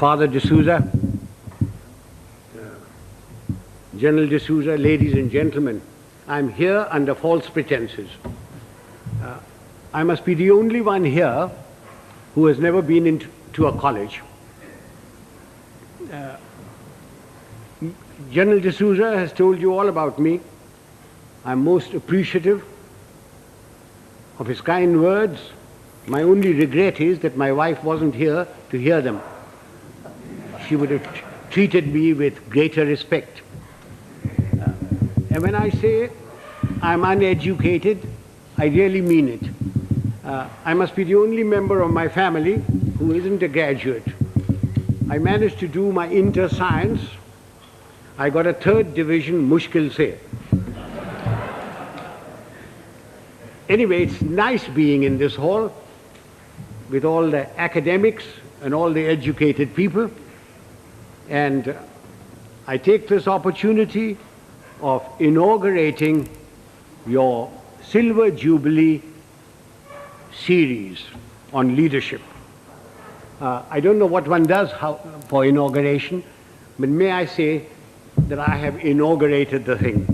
Father D'Souza, General D'Souza, ladies and gentlemen, I'm here under false pretenses. I must be the only one here who has never been into a college. General D'Souza has told you all about me. I'm most appreciative of his kind words. My only regret is that my wife wasn't here to hear them. She would have treated me with greater respect. And when I say I'm uneducated, I really mean it. I must be the only member of my family who isn't a graduate. I managed to do my inter-science. I got a 3rd division, mushkil se. Anyway, it's nice being in this hall with all the academics and all the educated people. And I take this opportunity of inaugurating your Silver Jubilee series on leadership. I don't know what one does for inauguration, but may I say that I have inaugurated the thing.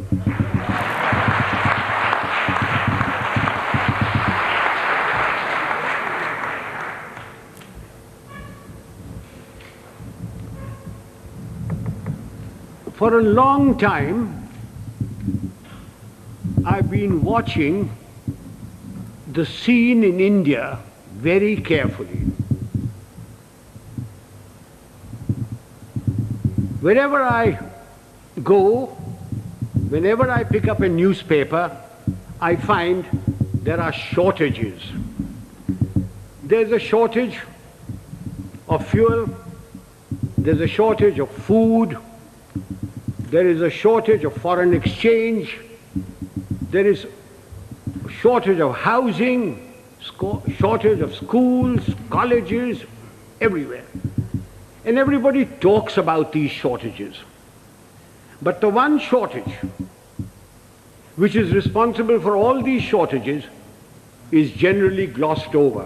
For a long time, I've been watching the scene in India very carefully. Wherever I go, whenever I pick up a newspaper, I find there are shortages. There's a shortage of fuel, there's a shortage of food, there is a shortage of foreign exchange, there is a shortage of housing, shortage of schools, colleges, everywhere. And everybody talks about these shortages. But the one shortage which is responsible for all these shortages is generally glossed over,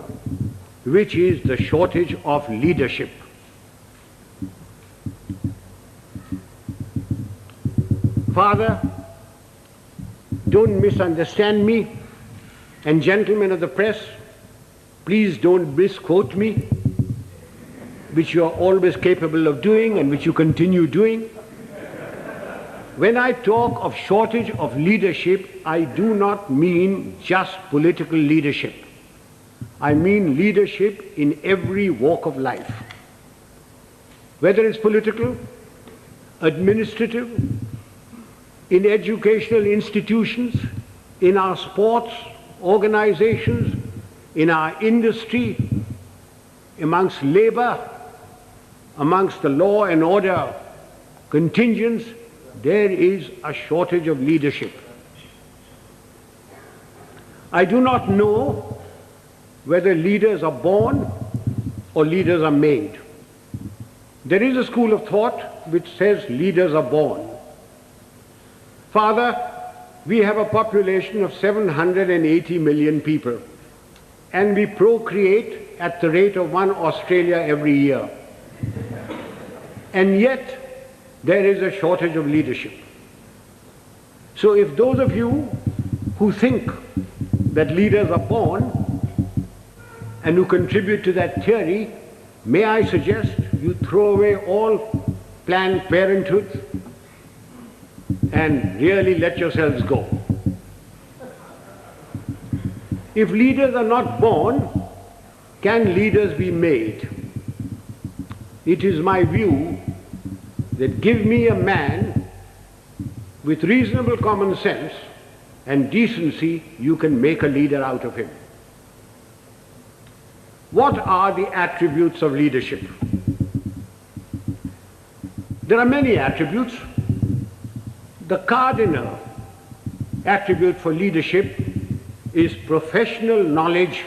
which is the shortage of leadership. Father, don't misunderstand me, and gentlemen of the press, please don't misquote me, which you are always capable of doing and which you continue doing. When I talk of shortage of leadership, I do not mean just political leadership. I mean leadership in every walk of life. Whether it's political, administrative, in educational institutions, in our sports organizations, in our industry, amongst labor, amongst the law and order contingents, there is a shortage of leadership. I do not know whether leaders are born or leaders are made. There is a school of thought which says leaders are born. Father, we have a population of 780 million people, and we procreate at the rate of 1 Australia every year. And yet, there is a shortage of leadership. So if those of you who think that leaders are born and who contribute to that theory, may I suggest you throw away all Planned Parenthood and really let yourselves go. If leaders are not born, can leaders be made? It is my view that give me a man with reasonable common sense and decency, you can make a leader out of him. What are the attributes of leadership? There are many attributes. The cardinal attribute for leadership is professional knowledge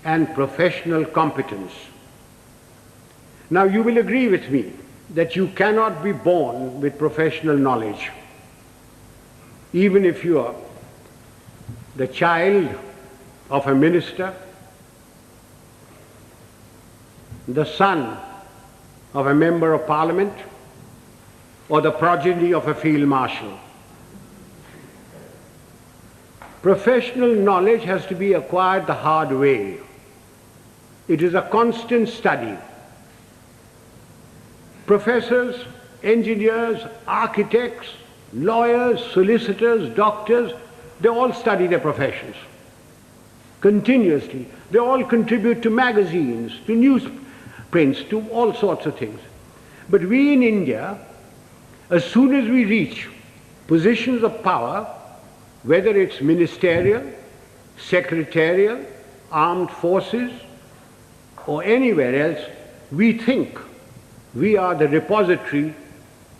and professional competence. Now you will agree with me that you cannot be born with professional knowledge. Even if you are the child of a minister, the son of a member of parliament or the progeny of a field marshal. Professional knowledge has to be acquired the hard way. It is a constant study. Professors, engineers, architects, lawyers, solicitors, doctors, they all study their professions continuously. They all contribute to magazines, to newsprints, to all sorts of things. But we in India, as soon as we reach positions of power, whether it's ministerial, secretarial, armed forces, or anywhere else, we think we are the repository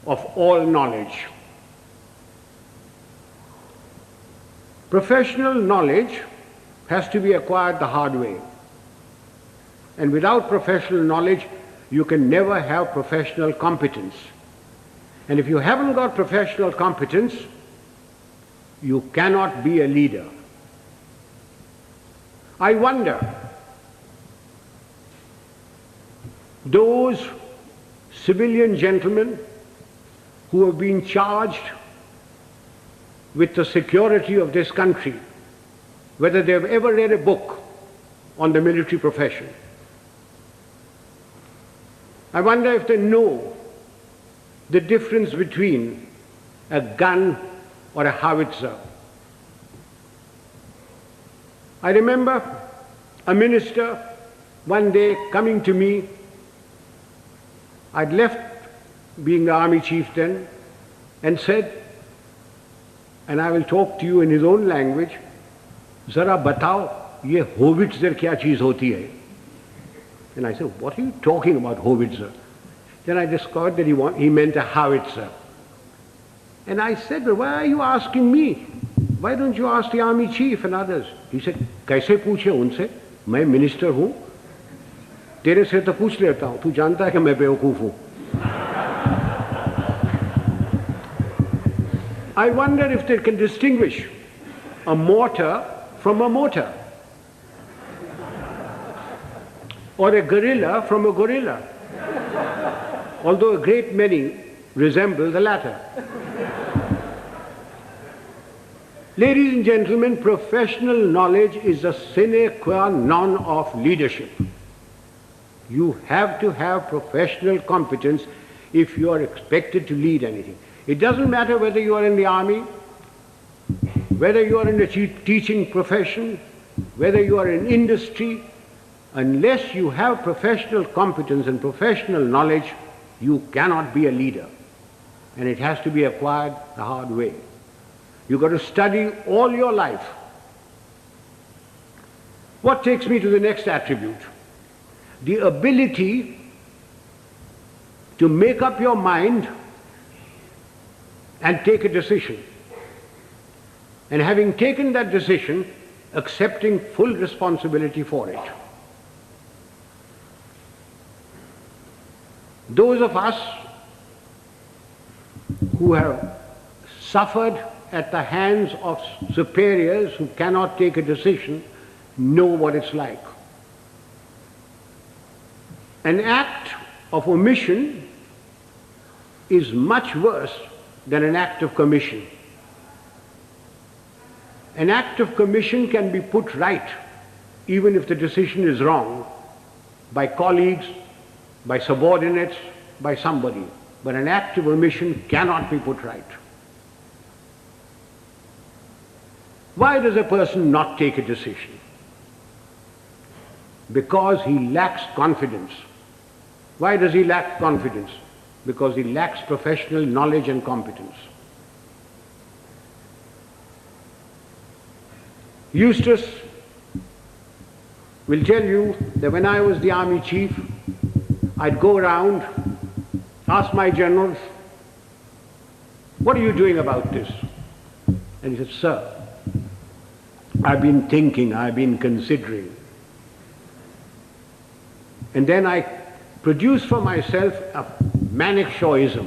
of all knowledge. Professional knowledge has to be acquired the hard way. And without professional knowledge, you can never have professional competence. And if you haven't got professional competence, you cannot be a leader. I wonder, those civilian gentlemen who have been charged with the security of this country, whether they have ever read a book on the military profession. I wonder if they know the difference between a gun or a howitzer. I remember a minister one day coming to me. I'd left being the army chief then, and said, and I will talk to you in his own language, "Zara batao, ye howitzer kya cheez hoti hai?" And I said, "What are you talking about, howitzer?" Then I discovered that he meant a howitzer. And I said, "Well, why are you asking me? Why don't you ask the army chief and others?" He said, "Kaise पूछे उनसे? मैं minister हूँ, तेरे से तो पूछ लेता हूँ, तू जानता है कि मैं बेवकूफ हूँ." I wonder if they can distinguish a mortar from a mortar, or a gorilla from a gorilla, although a great many resemble the latter. Ladies and gentlemen, professional knowledge is a sine qua non of leadership. You have to have professional competence if you are expected to lead anything. It doesn't matter whether you are in the army, whether you are in the teaching profession, whether you are in industry. Unless you have professional competence and professional knowledge, you cannot be a leader. And it has to be acquired the hard way. You've got to study all your life. What takes me to the next attribute? The ability to make up your mind and take a decision. And having taken that decision, accepting full responsibility for it. Those of us who have suffered at the hands of superiors who cannot take a decision know what it's like. An act of omission is much worse than an act of commission. An act of commission can be put right, even if the decision is wrong, by colleagues, by subordinates, by somebody. But an act of omission cannot be put right. Why does a person not take a decision? Because he lacks confidence. Why does he lack confidence? Because he lacks professional knowledge and competence. Eustace will tell you that when I was the army chief, I'd go around, ask my generals, "What are you doing about this?" And he said, "Sir, I've been thinking, I've been considering." And then I produced for myself a Manekshawism.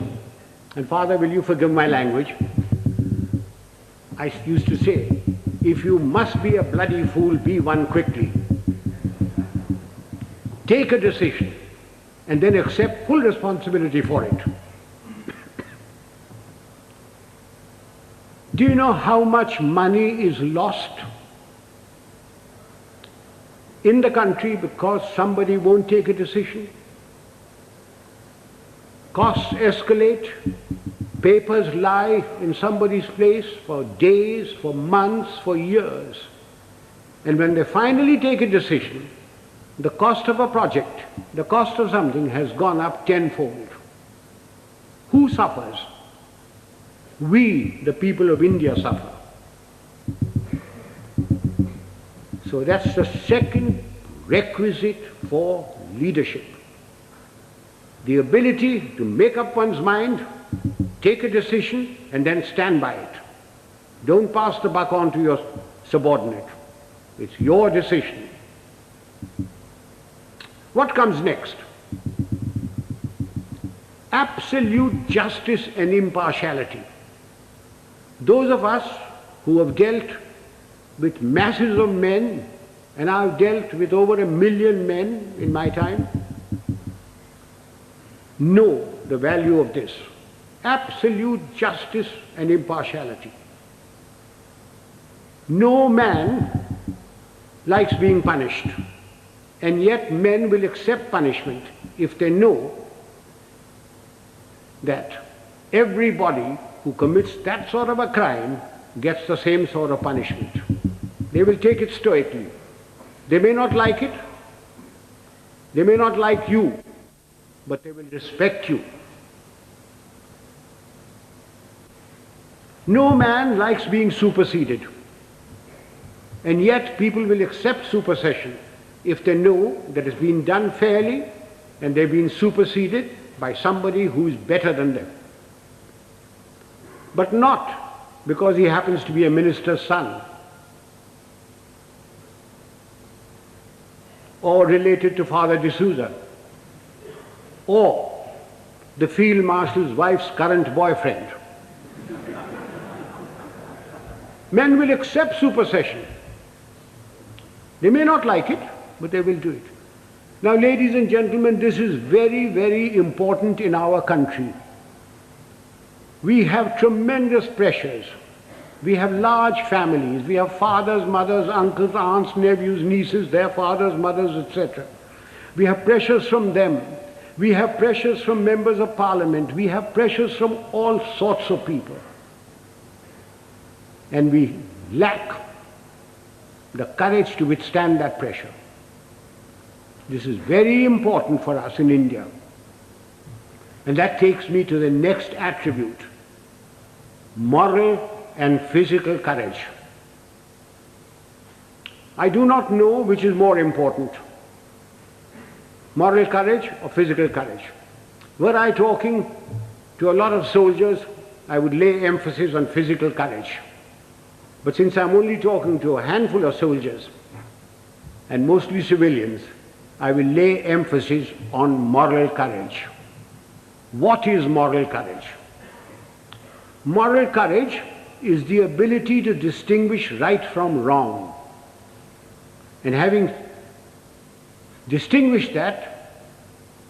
And Father, will you forgive my language? I used to say, if you must be a bloody fool, be one quickly. Take a decision and then accept full responsibility for it. Do you know how much money is lost in the country because somebody won't take a decision? Costs escalate, papers lie in somebody's place for days, for months, for years. And when they finally take a decision, the cost of a project, the cost of something has gone up tenfold. Who suffers? We, the people of India, suffer. So that's the second requisite for leadership. The ability to make up one's mind, take a decision, and then stand by it. Don't pass the buck on to your subordinate. It's your decision. What comes next? Absolute justice and impartiality. Those of us who have dealt with masses of men, and I've dealt with over 1 million men in my time, know the value of this. Absolute justice and impartiality. No man likes being punished, and yet men will accept punishment if they know that everybody who commits that sort of a crime gets the same sort of punishment. They will take it stoically. They may not like it, they may not like you, but they will respect you. No man likes being superseded, and yet people will accept supersession if they know that it's been done fairly and they've been superseded by somebody who is better than them. But not because he happens to be a minister's son or related to Father D'Souza or the field marshal's wife's current boyfriend. Men will accept supersession. They may not like it, but they will do it. Now, ladies and gentlemen, this is very, very important in our country. We have tremendous pressures. We have large families. We have fathers, mothers, uncles, aunts, nephews, nieces, their fathers, mothers, etc. We have pressures from them. We have pressures from members of parliament. We have pressures from all sorts of people. And we lack the courage to withstand that pressure. This is very important for us in India. And that takes me to the next attribute: moral and physical courage. I do not know which is more important, moral courage or physical courage. Were I talking to a lot of soldiers, I would lay emphasis on physical courage. But since I'm only talking to a handful of soldiers, and mostly civilians, I will lay emphasis on moral courage. What is moral courage? Moral courage is the ability to distinguish right from wrong. And having distinguished that,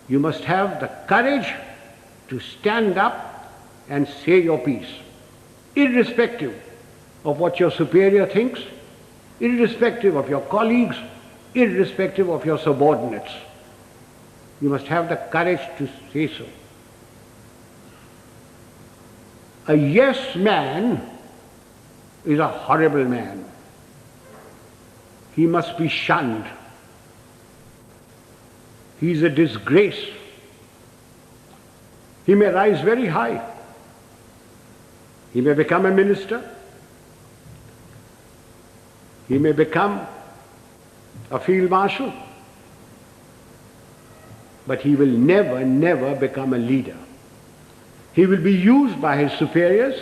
you must have the courage to stand up and say your piece, irrespective of what your superior thinks, irrespective of your colleagues, irrespective of your subordinates. You must have the courage to say so. A yes man is a horrible man. He must be shunned. He is a disgrace. He may rise very high. He may become a minister. He may become a field marshal. But he will never, never become a leader. He will be used by his superiors.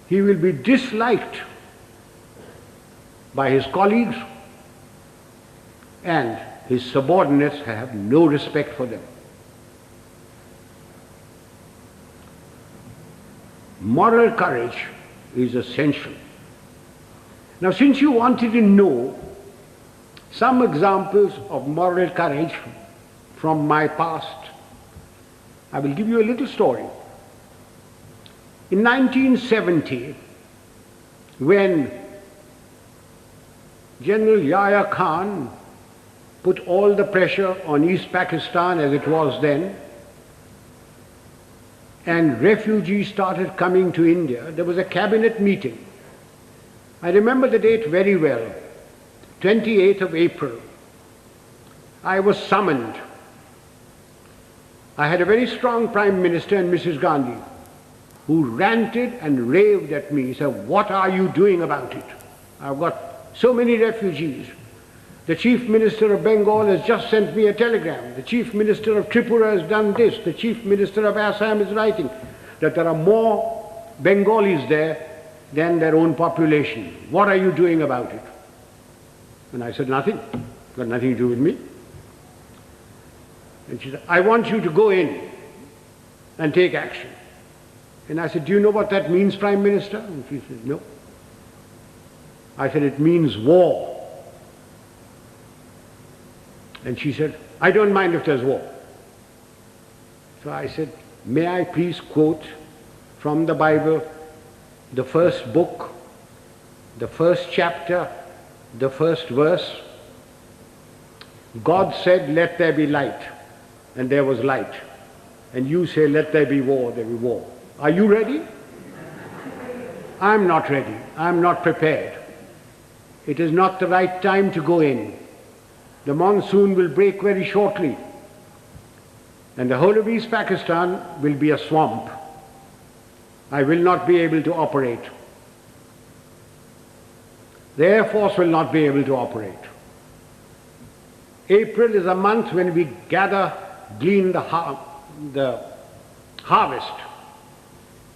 He will be disliked by his colleagues, and his subordinates have no respect for them. Moral courage is essential. Now, since you wanted to know some examples of moral courage from my past. I will give you a little story. In 1970, when General Yahya Khan put all the pressure on East Pakistan as it was then, and refugees started coming to India, there was a cabinet meeting. I remember the date very well, 28th of April. I was summoned. I had a very strong Prime Minister and Mrs. Gandhi, who ranted and raved at me, said, "What are you doing about it? I've got so many refugees. The Chief Minister of Bengal has just sent me a telegram. The Chief Minister of Tripura has done this. The Chief Minister of Assam is writing that there are more Bengalis there than their own population. What are you doing about it?" And I said, "Nothing. Got nothing to do with me." And she said, "I want you to go in and take action." And I said, "Do you know what that means, Prime Minister?" And she said, "No." I said, "It means war." And she said, "I don't mind if there's war." So I said, "May I please quote from the Bible, the first book, the first chapter, the first verse? God said, 'Let there be light,' and there was light. And you say, 'Let there be war,' there be war. Are you ready?" I'm not ready. I'm not prepared. It is not the right time to go in. The monsoon will break very shortly, and the whole of East Pakistan will be a swamp. I will not be able to operate. The Air Force will not be able to operate. April is a month when we glean the harvest.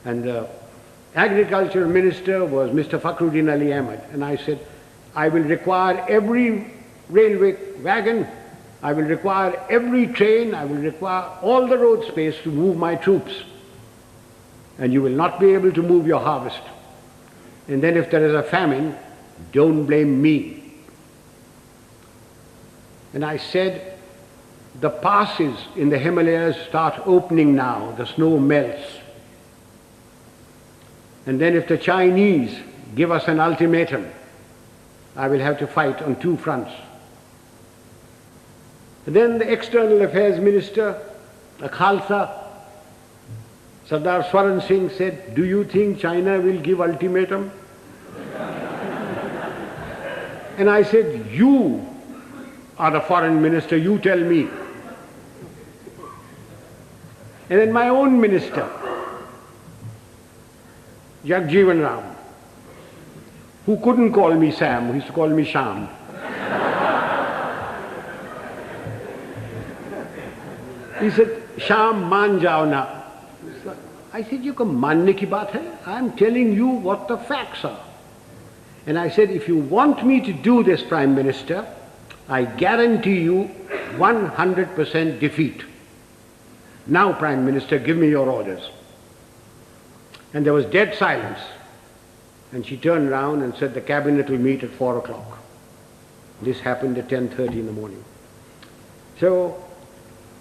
And the Agriculture Minister was Mr. Fakhruddin Ali Ahmed. And I said, "I will require every railway wagon, I will require every train, I will require all the road space to move my troops. And you will not be able to move your harvest. And then if there is a famine, don't blame me." And I said, the passes in the Himalayas start opening now, the snow melts. And then if the Chinese give us an ultimatum, I will have to fight on two fronts. And then the External Affairs Minister, a Khalsa, Sardar Swaran Singh, said, "Do you think China will give ultimatum?" And I said, "You are the foreign minister, you tell me." And then my own minister, Xavier, who couldn't call me Sam, he used to call me Sham. He said, "Sham, maan jao na." I said, "You ko maanne ki baat hai? I'm telling you what the facts are." And I said, "If you want me to do this, Prime Minister, I guarantee you 100% defeat. Now, Prime Minister, give me your orders." And there was dead silence. And she turned round and said, "The cabinet will meet at 4 o'clock. This happened at 10:30 in the morning. So,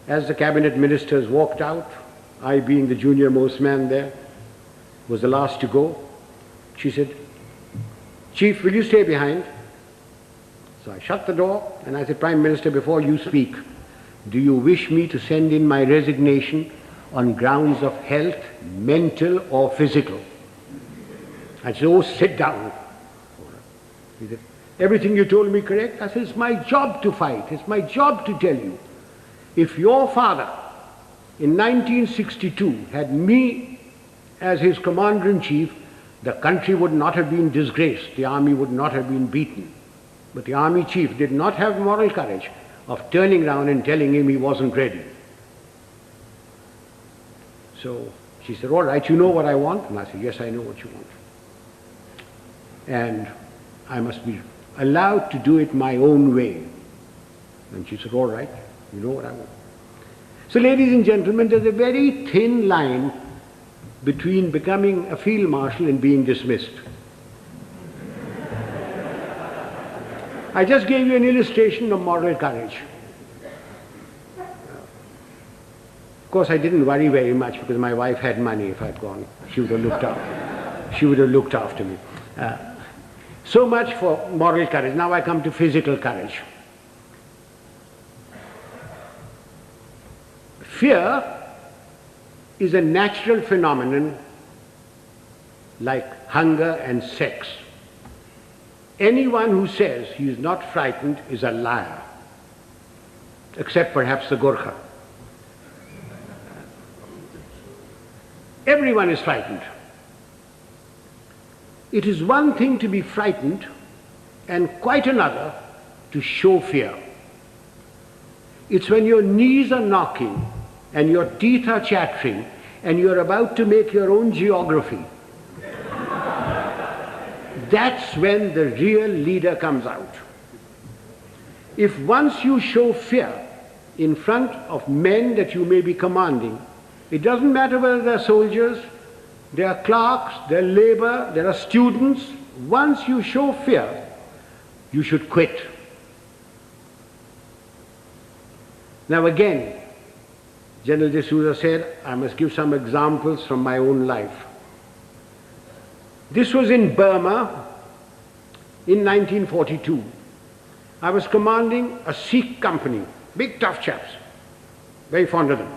as the cabinet ministers walked out, I being the junior most man there, was the last to go, she said, "Chief, will you stay behind?" So I shut the door and I said, "Prime Minister, before you speak, do you wish me to send in my resignation on grounds of health, mental or physical?" I said, "Oh, sit down." He said, "Everything you told me correct?" I said, "It's my job to fight. It's my job to tell you. If your father in 1962 had me as his commander-in-chief, the country would not have been disgraced. The army would not have been beaten. But the army chief did not have moral courage of turning around and telling him he wasn't ready." So she said, "All right, you know what I want?" And I said, "Yes, I know what you want. And I must be allowed to do it my own way." And she said, "All right, you know what I want." So, ladies and gentlemen, there's a very thin line between becoming a field marshal and being dismissed. I just gave you an illustration of moral courage. course, I didn't worry very much because my wife had money. If I'd gone, she would have looked after. She would have looked after me. So much for moral courage. Now I come to physical courage. Fear is a natural phenomenon like hunger and sex. Anyone who says he is not frightened is a liar, except perhaps the Gorkha. Everyone is frightened. It is one thing to be frightened and quite another to show fear. It's when your knees are knocking and your teeth are chattering and you're about to make your own geography. That's when the real leader comes out. If once you show fear in front of men that you may be commanding, it doesn't matter whether they're soldiers, they are clerks, they're labor, there are students. Once you show fear, you should quit. Now again, General D'Souza said, I must give some examples from my own life. This was in Burma in 1942. I was commanding a Sikh company, big tough chaps, very fond of them.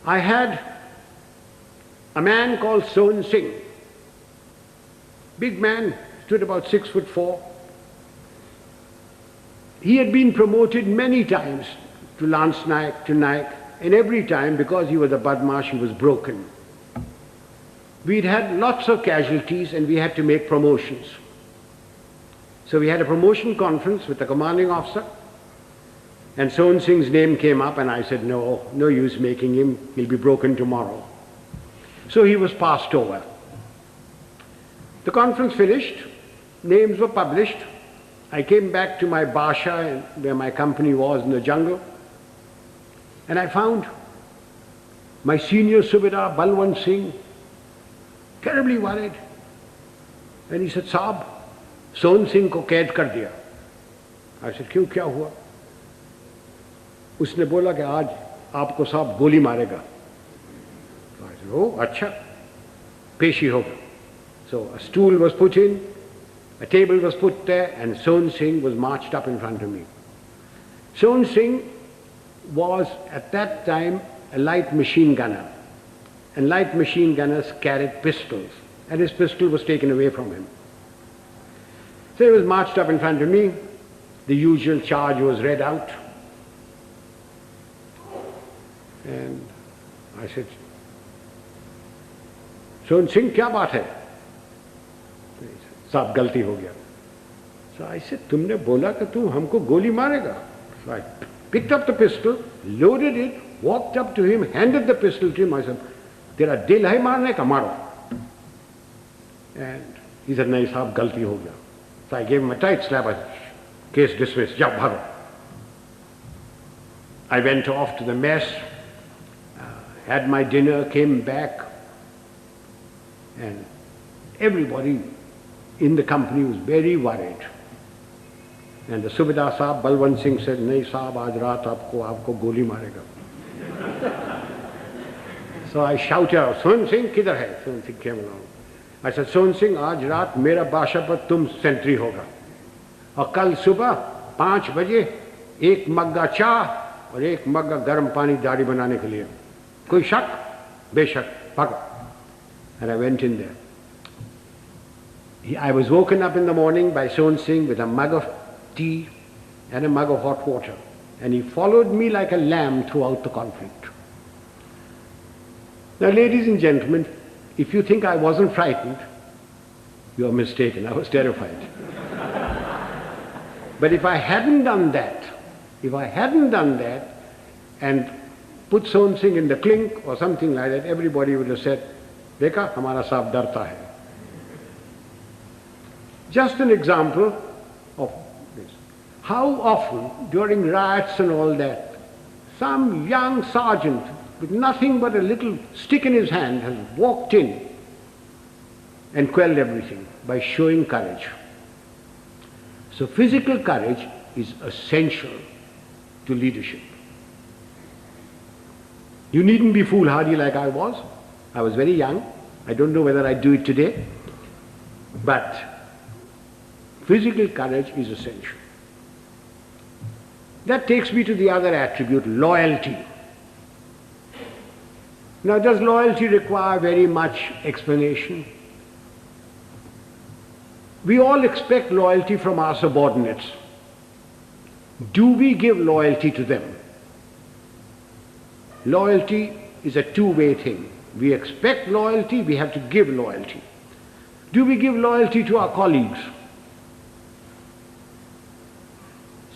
I had a man called Sohan Singh, big man, stood about 6'4". He had been promoted many times to Lance Naik, to Naik, and every time, because he was a Badmash, he was broken. We'd had lots of casualties and we had to make promotions. So we had a promotion conference with the commanding officer, and Sohan Singh's name came up and I said, no use making him, he'll be broken tomorrow. So he was passed over. The conference finished, names were published. I came back to my Basha where my company was in the jungle, and I found my senior Subedar Balwant Singh terribly worried. And he said, Saab, Sohan Singh ko kaid kar diya. I said, क्यों क्या हुआ? उसने बोला कि आज आपको साहब गोली मारेगा. So I said, oh, अच्छा, पेशी होगा. So a stool was put in, a table was put there, and Sohan Singh was marched up in front of me. Sohan Singh was at that time a light machine gunner, and light machine gunners carried pistols, and his pistol was taken away from him. So he was marched up in front of me, the usual charge was read out, and I said, Sohan Singh, क्या बात है? साहब गलती हो गया. So I said, तुमने बोला कि तू हमको गोली मारेगा. So I picked up the pistol, loaded it, walked up to him, handed the pistol to him. I said, तेरा दिल है मारने का, मारो. And he said, नहीं साहब गलती हो गया. So I gave him a tight slap. I said, case dismissed, जाओ भागो. I went off to the mess, had my dinner, came back, and everybody in the company was very worried. And the Subedar Saab, Balwant Singh said, नहीं साहब आज रात आपको गोली मारेगा. So I shouted out, Sohan Singh किधर है? Sohan Singh came along. I said, Sohan Singh आज रात मेरा बादशाह पर तुम सेंट्री होगा, और कल सुबह 5 बजे 1 मग्गा चाह और 1 मग्गा गर्म पानी दाढ़ी बनाने के लिए. कोई शक? बेशक, भागो. And I went in there. I was woken up in the morning by Sohan Singh with a mug of tea and a mug of hot water, and he followed me like a lamb throughout the conflict. Now, ladies and gentlemen, if you think I wasn't frightened, you are mistaken. I was terrified. But if I hadn't done that and put Sohan Singh in the clink or something like that, everybody would have said, देखा हमारा साहब डरता है. Just an example of this. How often during riots and all that, some young sergeant with nothing but a little stick in his hand has walked in and quelled everything by showing courage. So physical courage is essential to leadership. You needn't be foolhardy like I was. I was very young. I don't know whether I'd do it today. But physical courage is essential. That takes me to the other attribute, loyalty. Now, does loyalty require very much explanation? We all expect loyalty from our subordinates. Do we give loyalty to them? Loyalty is a two-way thing. We expect loyalty, we have to give loyalty. Do we give loyalty to our colleagues?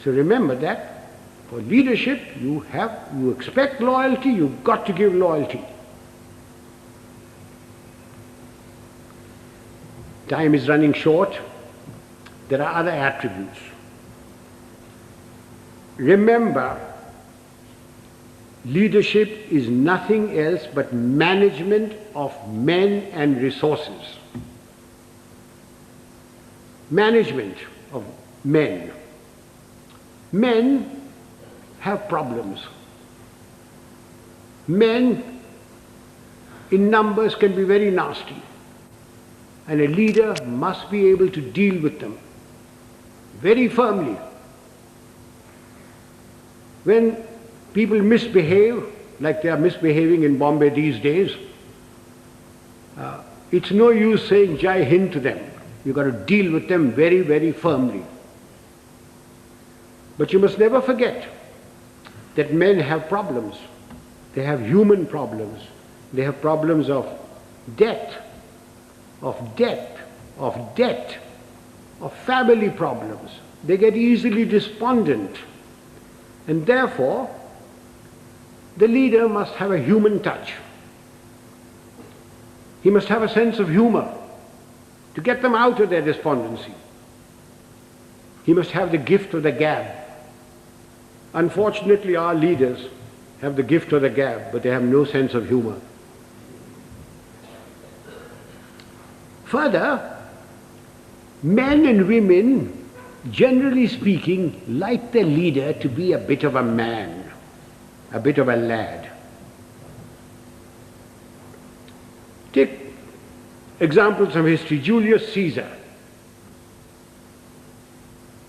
So remember that for leadership, you expect loyalty, you've got to give loyalty. Time is running short. There are other attributes. Remember, leadership is nothing else but management of men and resources. Management of men. Men have problems. Men in numbers can be very nasty. And a leader must be able to deal with them very firmly. When people misbehave, like they are misbehaving in Bombay these days, it's no use saying Jai Hind to them. You've got to deal with them very, very firmly. But you must never forget that men have problems. They have human problems. They have problems of debt, of family problems. They get easily despondent. And therefore, the leader must have a human touch. He must have a sense of humor to get them out of their despondency. He must have the gift of the gab. Unfortunately, our leaders have the gift of the gab, but they have no sense of humor. Further, men and women, generally speaking, like the leader to be a bit of a man, a bit of a lad. Take examples from history. Julius Caesar.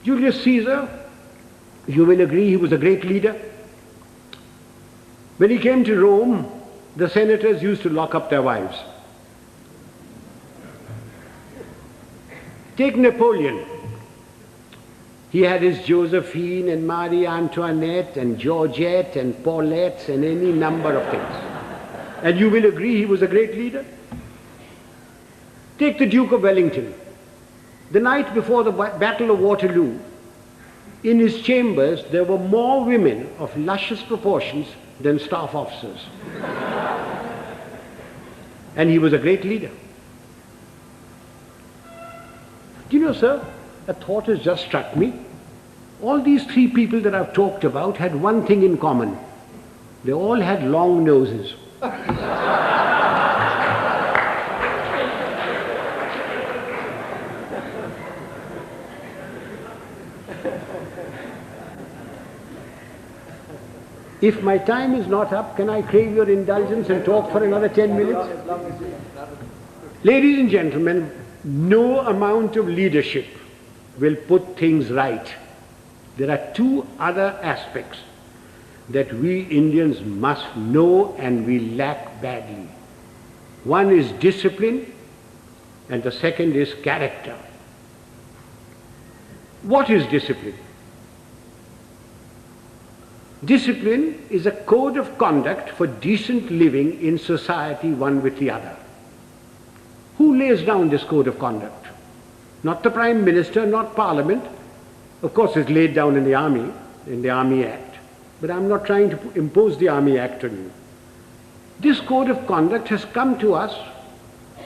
Julius Caesar, you will agree, he was a great leader. When he came to Rome, the senators used to lock up their wives. Take Napoleon. He had his Josephine and Marie Antoinette and Georgette and Paulette and any number of things. And you will agree he was a great leader. Take the Duke of Wellington. The night before the Battle of Waterloo, in his chambers there were more women of luscious proportions than staff officers. And he was a great leader. Do you know, sir, a thought has just struck me. All these three people that I've talked about had one thing in common. They all had long noses. If my time is not up, can I crave your indulgence and talk for another 10 minutes? Ladies and gentlemen, no amount of leadership will put things right. There are two other aspects that we Indians must know and we lack badly. One is discipline and the second is character. What is discipline? Discipline is a code of conduct for decent living in society one with the other. Who lays down this code of conduct? Not the Prime Minister, not Parliament. Of course it's laid down in the Army Act. But I'm not trying to impose the Army Act on you. This code of conduct has come to us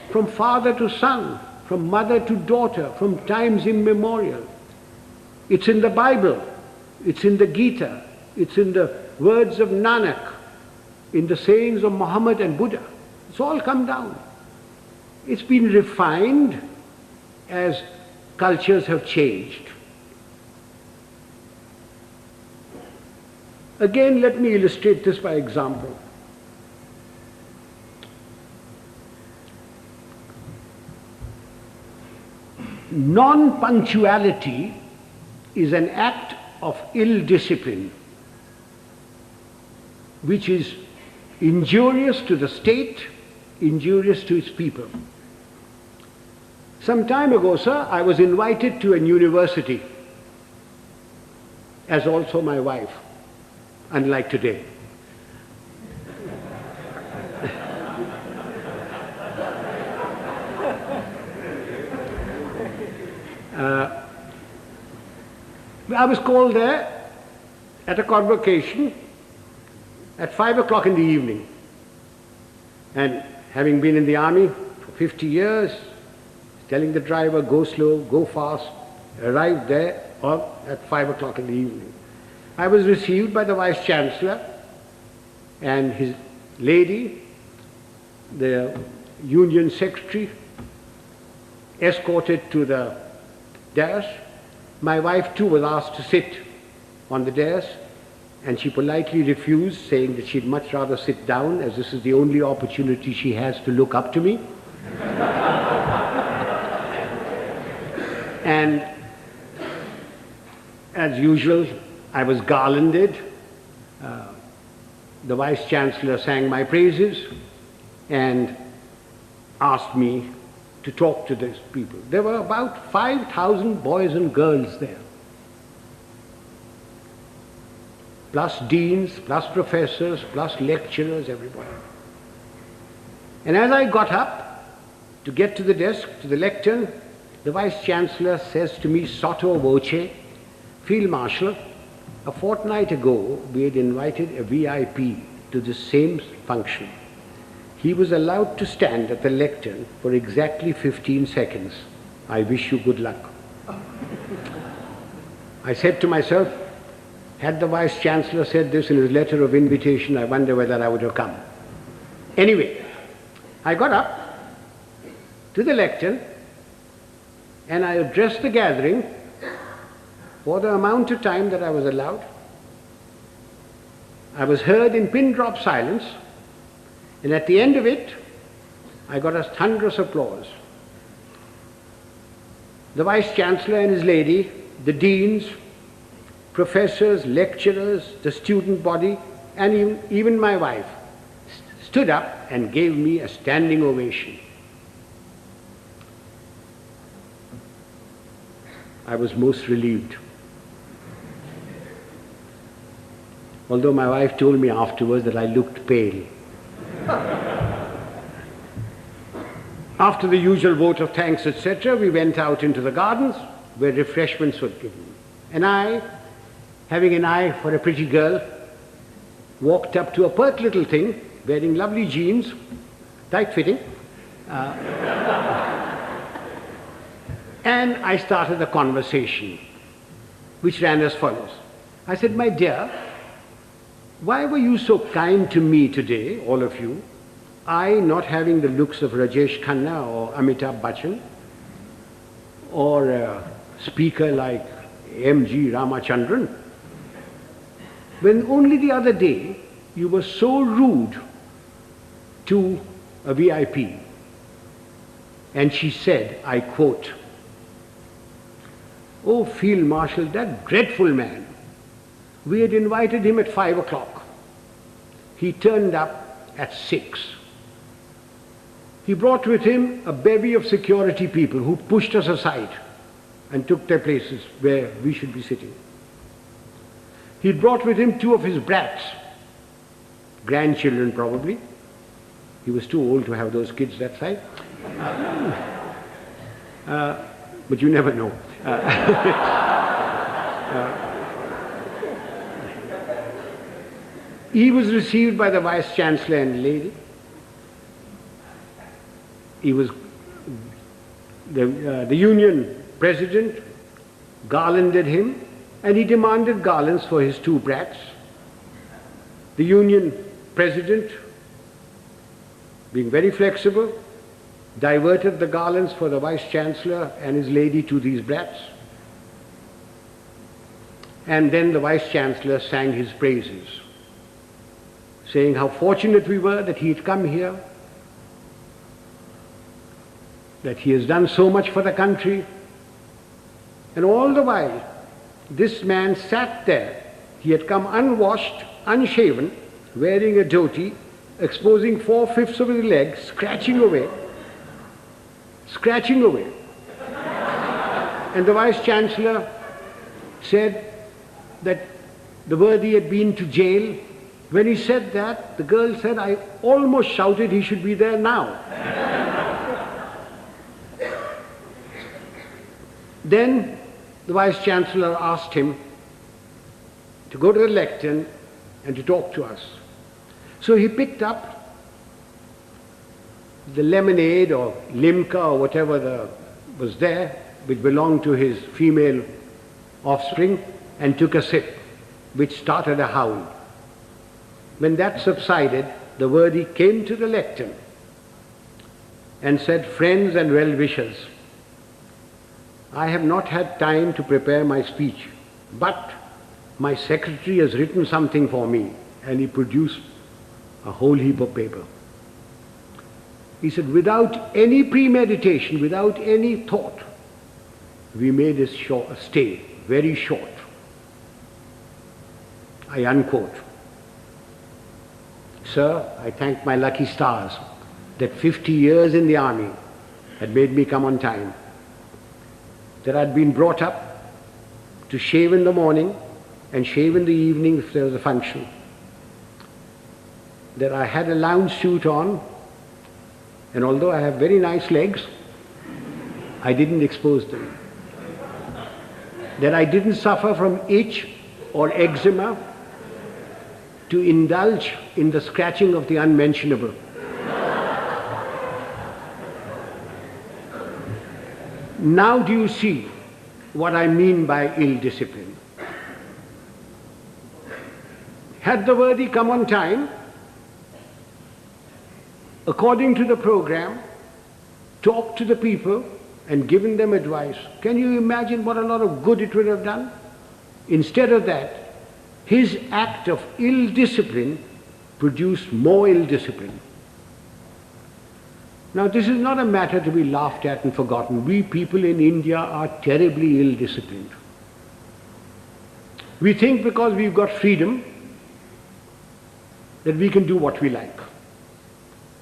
from father to son, from mother to daughter, from times immemorial. It's in the Bible, it's in the Gita, it's in the words of Nanak, in the sayings of Muhammad and Buddha. It's all come down. It's been refined as cultures have changed. Again, let me illustrate this by example. non-punctuality is an act of ill discipline, which is injurious to the state, injurious to its people. Some time ago, sir, I was invited to an university, as also my wife, unlike today. I was called there at a convocation at 5 o'clock in the evening. And having been in the army for 50 years, telling the driver, go slow, go fast, arrived there at 5 o'clock in the evening. I was received by the Vice Chancellor and his lady, the Union Secretary, escorted to the dais. My wife too was asked to sit on the dais, and she politely refused, saying that she'd much rather sit down, as this is the only opportunity she has to look up to me. And as usual, I was garlanded. The Vice Chancellor sang my praises and asked me to talk to these people. There were about 5,000 boys and girls there, plus deans, plus professors, plus lecturers, everybody. And as I got up to get to the desk, to the lectern, the Vice Chancellor says to me, sotto voce, Field Marshal, a fortnight ago we had invited a VIP to the same function. He was allowed to stand at the lectern for exactly 15 seconds. I wish you good luck. I said to myself, had the Vice Chancellor said this in his letter of invitation, I wonder whether I would have come. Anyway, I got up to the lectern and I addressed the gathering for the amount of time that I was allowed. I was heard in pin-drop silence, and at the end of it, I got a thunderous applause. The Vice Chancellor and his lady, the deans, professors, lecturers, the student body, and even my wife stood up and gave me a standing ovation. I was most relieved. Although my wife told me afterwards that I looked pale. After the usual vote of thanks, etc., we went out into the gardens where refreshments were given. And I, having an eye for a pretty girl, walked up to a pert little thing wearing lovely jeans, tight-fitting, and I started a conversation which ran as follows. I said, my dear, why were you so kind to me today, all of you? I not having the looks of Rajesh Khanna or Amitabh Bachchan, or a speaker like M.G. Ramachandran, when only the other day you were so rude to a VIP. And she said, I quote, "Oh, Field Marshal, that dreadful man. We had invited him at 5 o'clock. He turned up at 6. He brought with him a bevy of security people who pushed us aside and took their places where we should be sitting. He brought with him 2 of his brats, grandchildren probably. He was too old to have those kids that side. But you never know. He was received by the Vice Chancellor and lady. He was the Union President garlanded him, and he demanded garlands for his 2 brats. The Union President, being very flexible, diverted the garlands for the Vice Chancellor and his lady to these brats. And then the Vice Chancellor sang his praises, saying how fortunate we were that he had come here, that he has done so much for the country, And all the while, this man sat there. He had come unwashed, unshaven, wearing a dhoti, exposing 4/5 of his legs, scratching away. And the Vice-Chancellor said that the worthy had been to jail. When he said that, the girl said, I almost shouted he should be there now. Then the Vice-Chancellor asked him to go to the lectern and to talk to us. So he picked up the lemonade or limca or whatever was there, which belonged to his female offspring, and took a sip, which started a howl. When that subsided, the worthy came to the lectern and said, friends and well-wishers, I have not had time to prepare my speech, but my secretary has written something for me, and he produced a whole heap of paper. He said, without any premeditation, without any thought, we made a stay, very short. I unquote. Sir, I thank my lucky stars that 50 years in the army had made me come on time, that I'd been brought up to shave in the morning and shave in the evening if there was a function, that I had a lounge suit on, and although I have very nice legs, I didn't expose them, that I didn't suffer from itch or eczema to indulge in the scratching of the unmentionable. Now do you see what I mean by ill discipline? Had the worthy come on time, according to the program, talked to the people and given them advice, can you imagine what a lot of good it would have done? Instead of that, his act of ill discipline produced more ill discipline. Now this is not a matter to be laughed at and forgotten. We people in India are terribly ill disciplined. We think because we've got freedom that we can do what we like.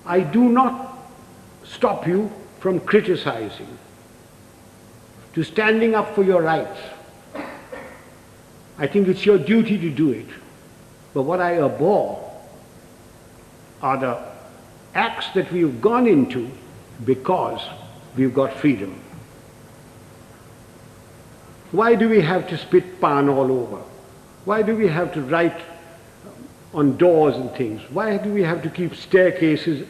I do not stop you from criticizing, to standing up for your rights. I think it's your duty to do it. But what I abhor are the acts that we've gone into because we've got freedom. Why do we have to spit pan all over? Why do we have to write on doors and things? Why do we have to keep staircases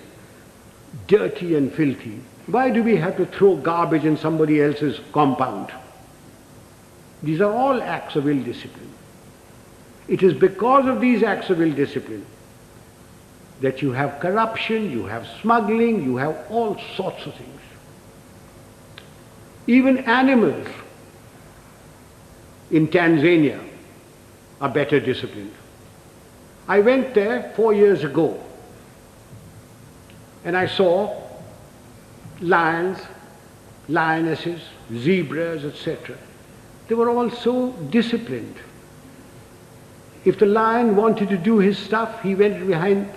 dirty and filthy? Why do we have to throw garbage in somebody else's compound? These are all acts of ill discipline. It is because of these acts of ill discipline that you have corruption, you have smuggling, you have all sorts of things. Even animals in Tanzania are better disciplined. I went there 4 years ago and I saw lions, lionesses, zebras, etc. They were all so disciplined. If the lion wanted to do his stuff, he went behind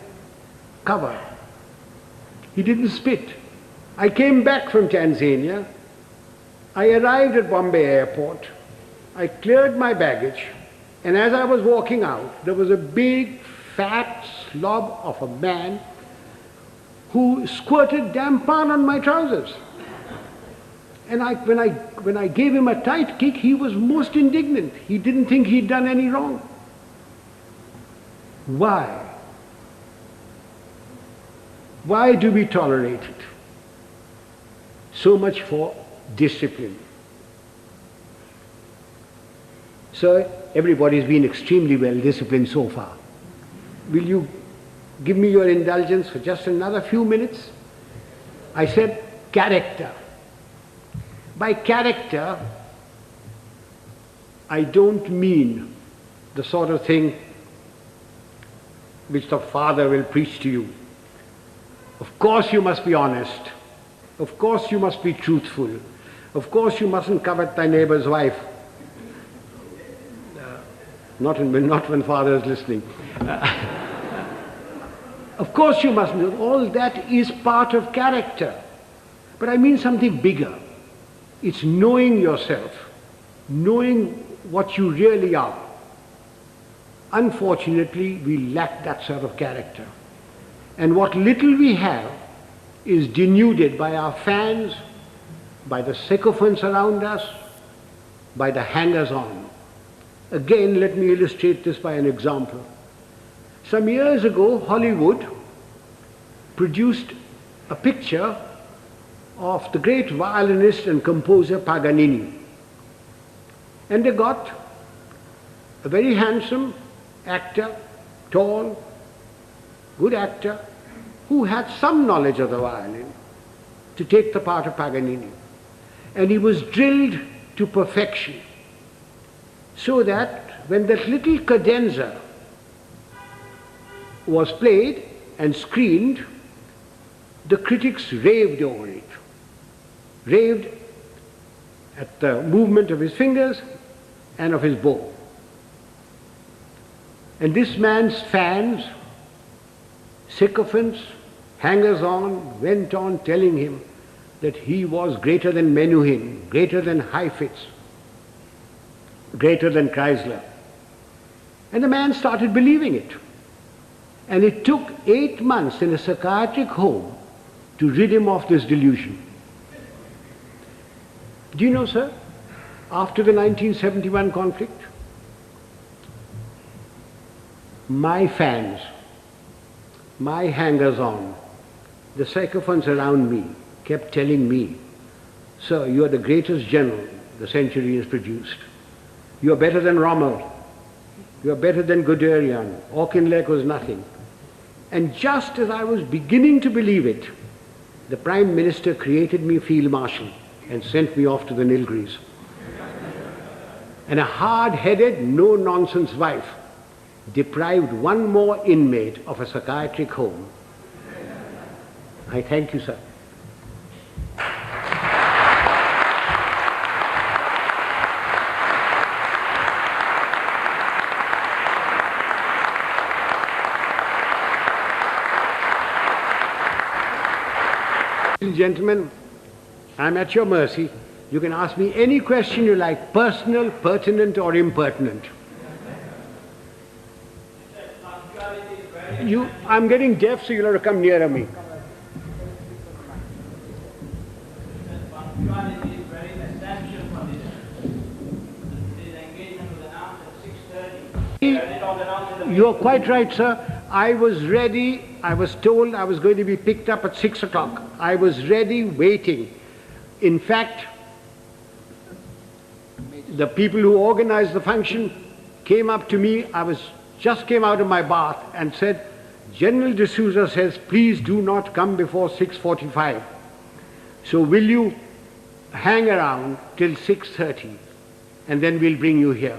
cover. He didn't spit. I came back from Tanzania. I arrived at Bombay airport. I cleared my baggage, and as I was walking out, there was a big, fat slob of a man who squirted damn pan on my trousers. And when I gave him a tight kick, he was most indignant. He didn't think he'd done any wrong. Why? Why do we tolerate it? So much for discipline. So everybody's been extremely well disciplined so far. Will you give me your indulgence for just another few minutes? I said character. By character, I don't mean the sort of thing which the father will preach to you. Of course you must be honest. Of course you must be truthful. Of course you mustn't covet thy neighbor's wife. Not when father is listening. Of course you mustn't. All that is part of character. But I mean something bigger. It's knowing yourself, knowing what you really are. Unfortunately, we lack that sort of character. And what little we have is denuded by our fans, by the sycophants around us, by the hangers-on. Again, let me illustrate this by an example. Some years ago, Hollywood produced a picture of the great violinist and composer Paganini. And they got a very handsome actor, tall, good actor, who had some knowledge of the violin, to take the part of Paganini. And he was drilled to perfection, so that when that little cadenza was played and screened, the critics raved over it, raved at the movement of his fingers and of his bow. And this man's fans, sycophants, hangers-on, went on telling him that he was greater than Menuhin, greater than Heifetz, greater than Chrysler. And the man started believing it. And it took 8 months in a psychiatric home to rid him of this delusion. Do you know, sir, after the 1971 conflict, my fans, my hangers-on, the sycophants around me kept telling me, "Sir, you are the greatest general the century has produced. You are better than Rommel. You are better than Guderian. Auchinleck was nothing." And just as I was beginning to believe it, the Prime Minister created me Field Marshal and sent me off to the Nilgiris. And a hard-headed, no-nonsense wife deprived one more inmate of a psychiatric home. I thank you, sir. Ladies and gentlemen, I'm at your mercy. You can ask me any question you like, personal, pertinent, or impertinent. I'm getting deaf, so you'll have to come nearer me. Punctuality is very essential for this engagement was announced at 6:30. You're quite right, sir. I was ready. I was told I was going to be picked up at 6 o'clock. I was ready, waiting. In fact, the people who organized the function came up to me. I just came out of my bath and said, "General D'Souza says, please do not come before 6:45. So will you hang around till 6:30 and then we'll bring you here."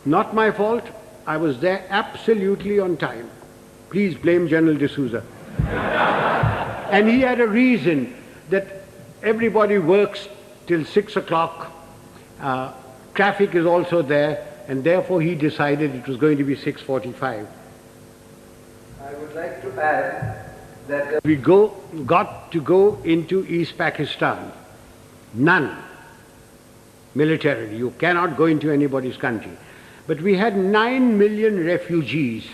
Not my fault. I was there absolutely on time. Please blame General D'Souza. And he had a reason that everybody works till 6 o'clock. Traffic is also there, and therefore he decided it was going to be 6:45. I would like to add that We got to go into East Pakistan. None. Militarily. You cannot go into anybody's country. But we had 9 million refugees.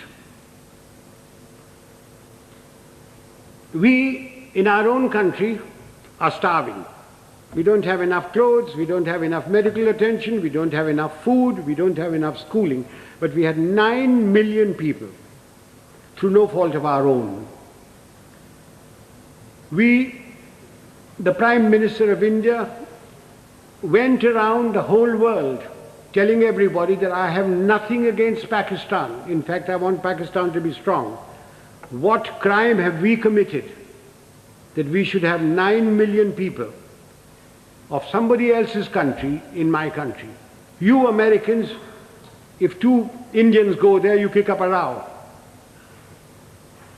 We, in our own country, are starving. We don't have enough clothes, we don't have enough medical attention, we don't have enough food, we don't have enough schooling. But we had 9 million people, through no fault of our own. The Prime Minister of India, went around the whole world telling everybody that I have nothing against Pakistan. In fact, I want Pakistan to be strong. What crime have we committed that we should have 9 million people of somebody else's country in my country? You Americans, if 2 Indians go there, you kick up a row.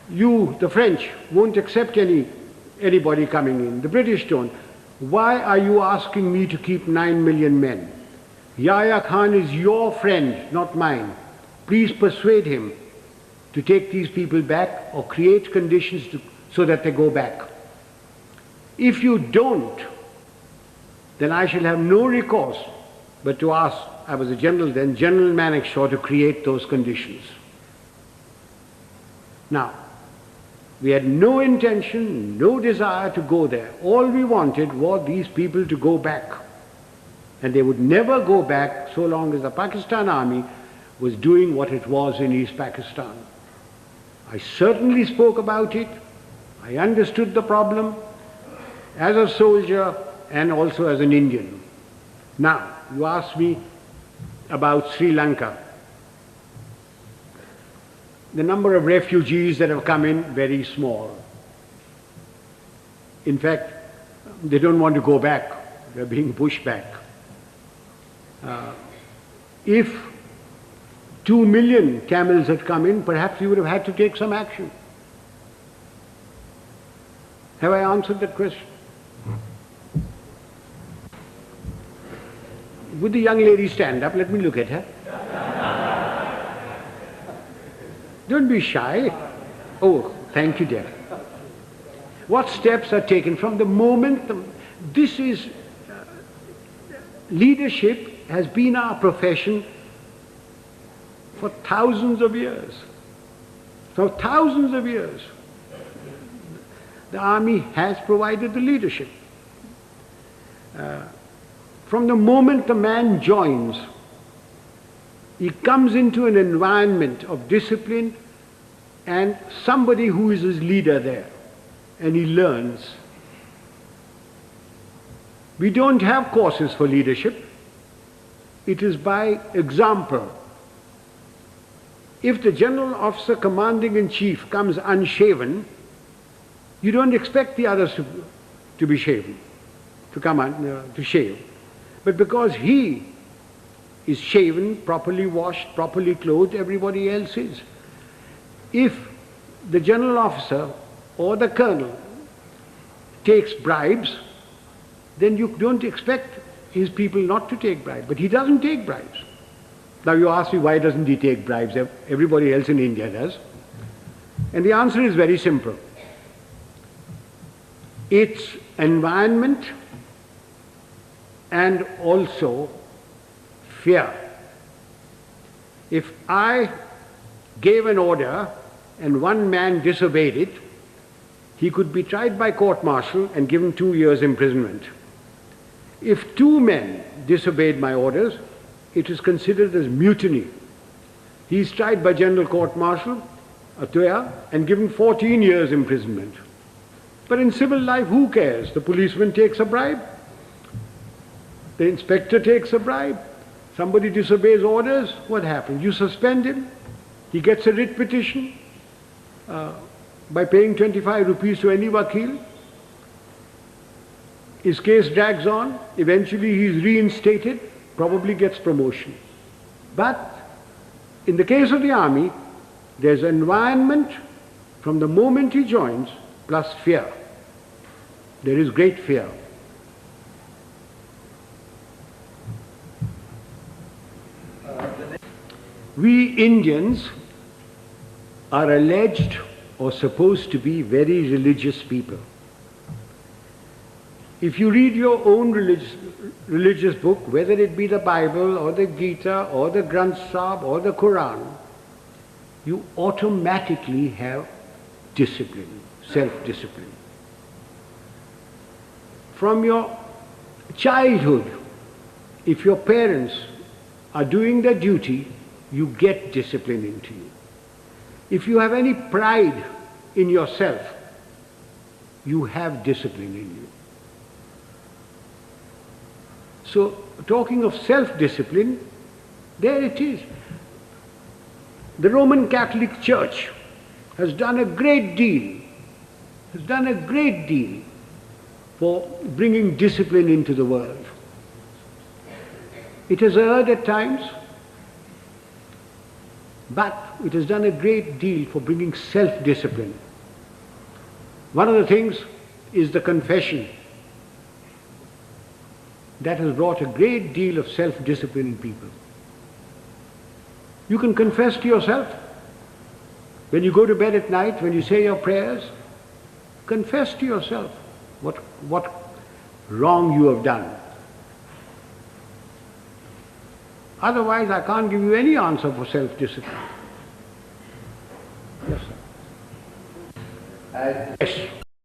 You, the French, won't accept anybody coming in. The British don't. Why are you asking me to keep 9 million men? Yahya Khan is your friend, not mine. Please persuade him to take these people back or create conditions so that they go back. If you don't, then I shall have no recourse but to ask, I was a general then, General Manekshaw, to create those conditions. Now, we had no intention, no desire to go there. All we wanted was these people to go back. And they would never go back so long as the Pakistan army was doing what it was in East Pakistan. I certainly spoke about it. I understood the problem as a soldier and also as an Indian. Now, you asked me about Sri Lanka. The number of refugees that have come in, very small. In fact, they don't want to go back. They're being pushed back. If 2 million camels had come in, perhaps we would have had to take some action. Have I answered that question? Would the young lady stand up? Let me look at her. Don't be shy. Oh, thank you, dear. What steps are taken from the moment this is leadership has been our profession for thousands of years. For thousands of years. The army has provided the leadership. From the moment the man joins, he comes into an environment of discipline and somebody who is his leader there, and he learns. We don't have courses for leadership. It is by example. If the general officer commanding in chief comes unshaven, you don't expect the others to be shaven, to shave. But because he is shaven, properly washed, properly clothed, everybody else is. If the general officer or the colonel takes bribes, then you don't expect his people not to take bribes. But he doesn't take bribes. Now you ask me, why doesn't he take bribes? Everybody else in India does. And the answer is very simple. It's environment and also fear. If I gave an order and one man disobeyed it, he could be tried by court-martial and given 2 years imprisonment. If 2 men disobeyed my orders, it is considered as mutiny. He is tried by general court-martial, and given 14 years imprisonment. But in civil life, who cares? The policeman takes a bribe. The inspector takes a bribe. Somebody disobeys orders, what happens? You suspend him. He gets a writ petition by paying 25 rupees to any wakil. His case drags on. Eventually he is reinstated, probably gets promotion. But in the case of the army, there's an environment from the moment he joins, plus fear. There is great fear. We Indians are alleged or supposed to be very religious people. If you read your own religious book, whether it be the Bible or the Gita or the Granth Sahib or the Quran, you automatically have discipline, self-discipline. From your childhood, if your parents are doing their duty, you get discipline into you. If you have any pride in yourself, you have discipline in you. So, talking of self-discipline, there it is. The Roman Catholic Church has done a great deal, for bringing discipline into the world. It has erred at times, but it has done a great deal for bringing self-discipline. One of the things is the confession. that has brought a great deal of self-discipline in people. You can confess to yourself. When you go to bed at night, when you say your prayers, confess to yourself what wrong you have done. Otherwise, I can't give you any answer for self-discipline. Yes, sir. As Yes.